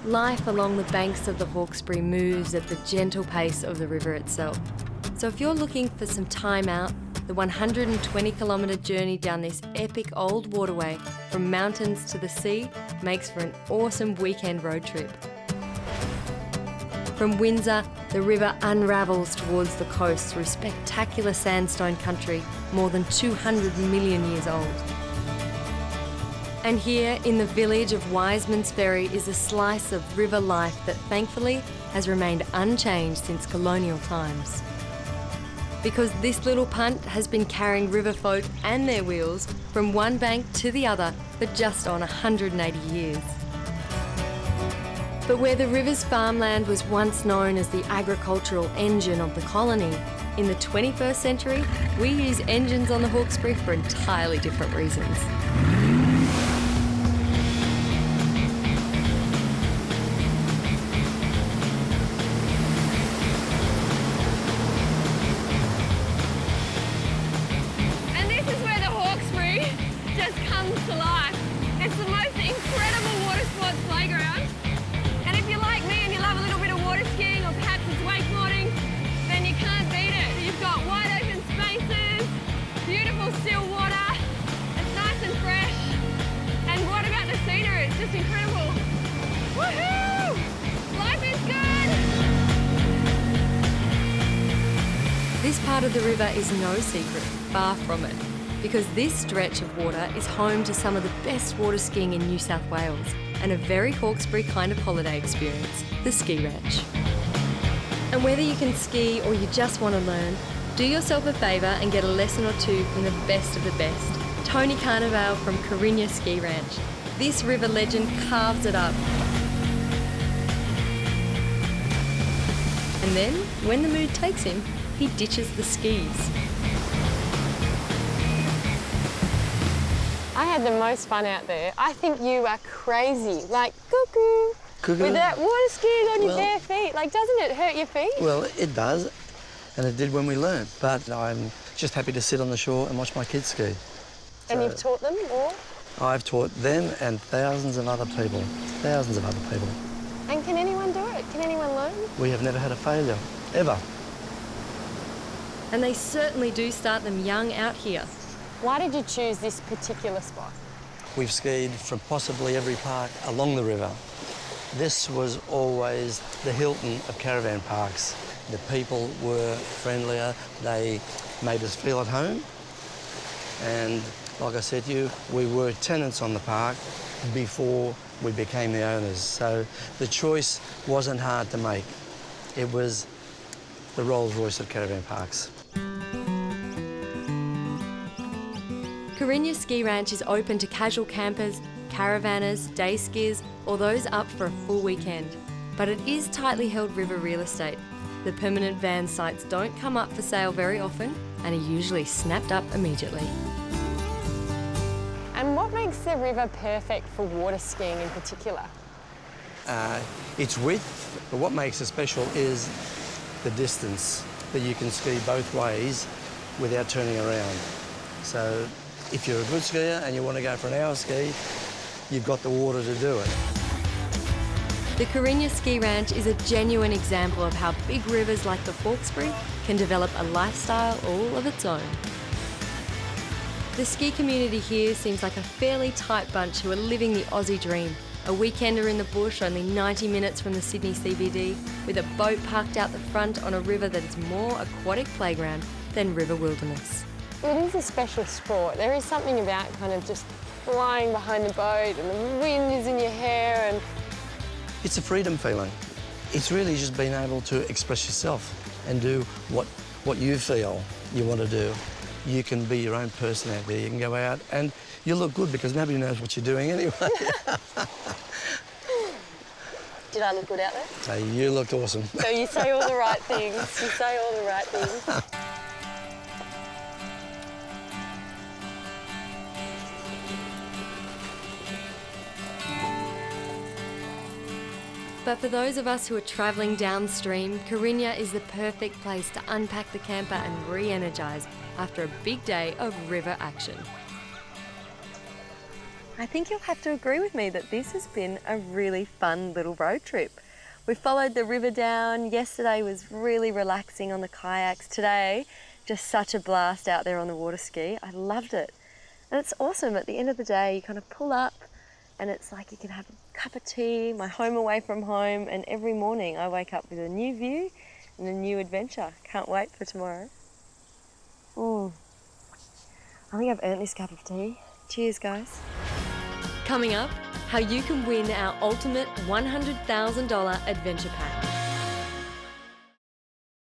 life along the banks of the Hawkesbury moves at the gentle pace of the river itself. So if you're looking for some time out, the 120-kilometre journey down this epic old waterway from mountains to the sea makes for an awesome weekend road trip. From Windsor, the river unravels towards the coast through spectacular sandstone country more than 200 million years old. And here in the village of Wiseman's Ferry is a slice of river life that thankfully has remained unchanged since colonial times. Because this little punt has been carrying river folk and their wheels from one bank to the other for just on 180 years. But where the river's farmland was once known as the agricultural engine of the colony, in the 21st century, we use engines on the Hawkesbury for entirely different reasons. And this is where the Hawkesbury just comes to life. It's the most incredible water sports playground. And if you're like me and you love a little bit of water skiing or perhaps it's wakeboarding, then you can't beat it. You've got wide open spaces, beautiful still water, it's nice and fresh. And what about the scenery? It's just incredible. Woohoo! Life is good! This part of the river is no secret, far from it, because this stretch of water is home to some of the best water skiing in New South Wales and a very Hawkesbury kind of holiday experience, the ski ranch. And whether you can ski or you just want to learn, do yourself a favour and get a lesson or two from the best of the best. Tony Carnivale from Caravan Ski Ranch. This river legend carves it up. And then, when the mood takes him, he ditches the skis. I had the most fun out there. I think you are crazy, like cuckoo. Cuckoo? With that water skiing on your bare feet. Like, doesn't it hurt your feet? Well, it does, and it did when we learned. But I'm just happy to sit on the shore and watch my kids ski. And you've taught them, or? I've taught them and thousands of other people. And can anyone do it? Can anyone learn? We have never had a failure, ever. And they certainly do start them young out here. Why did you choose this particular spot? We've skied from possibly every park along the river. This was always the Hilton of caravan parks. The people were friendlier, they made us feel at home. And like I said to you, we were tenants on the park before we became the owners. So the choice wasn't hard to make. It was the Rolls Royce of caravan parks. Caravan Ski Ranch is open to casual campers, caravanners, day skiers, or those up for a full weekend. But it is tightly held river real estate. The permanent van sites don't come up for sale very often and are usually snapped up immediately. And what makes the river perfect for water skiing in particular? Its width, but what makes it special is the distance, that you can ski both ways without turning around. So if you're a good skier and you want to go for an hour ski, you've got the water to do it. The Caravan Ski Ranch is a genuine example of how big rivers like the Hawkesbury can develop a lifestyle all of its own. The ski community here seems like a fairly tight bunch who are living the Aussie dream. A weekender in the bush only 90 minutes from the Sydney CBD, with a boat parked out the front on a river that is more aquatic playground than river wilderness. It is a special sport. There is something about kind of just flying behind the boat and the wind is in your hair and... It's a freedom feeling. It's really just being able to express yourself and do what you feel you want to do. You can be your own person out there. You can go out and you look good because nobody knows what you're doing anyway. Did I look good out there? Hey, you looked awesome. So you say all the right things. You say all the right things. But for those of us who are travelling downstream, Caravan is the perfect place to unpack the camper and re-energise after a big day of river action. I think you'll have to agree with me that this has been a really fun little road trip. We followed the river down. Yesterday was really relaxing on the kayaks. Today, just such a blast out there on the water ski. I loved it. And it's awesome. At the end of the day, you kind of pull up and it's like you can have a cup of tea, my home away from home, and every morning I wake up with a new view and a new adventure. Can't wait for tomorrow. I think I've earned this cup of tea. Cheers, guys. Coming up, how you can win our ultimate $100,000 adventure pack.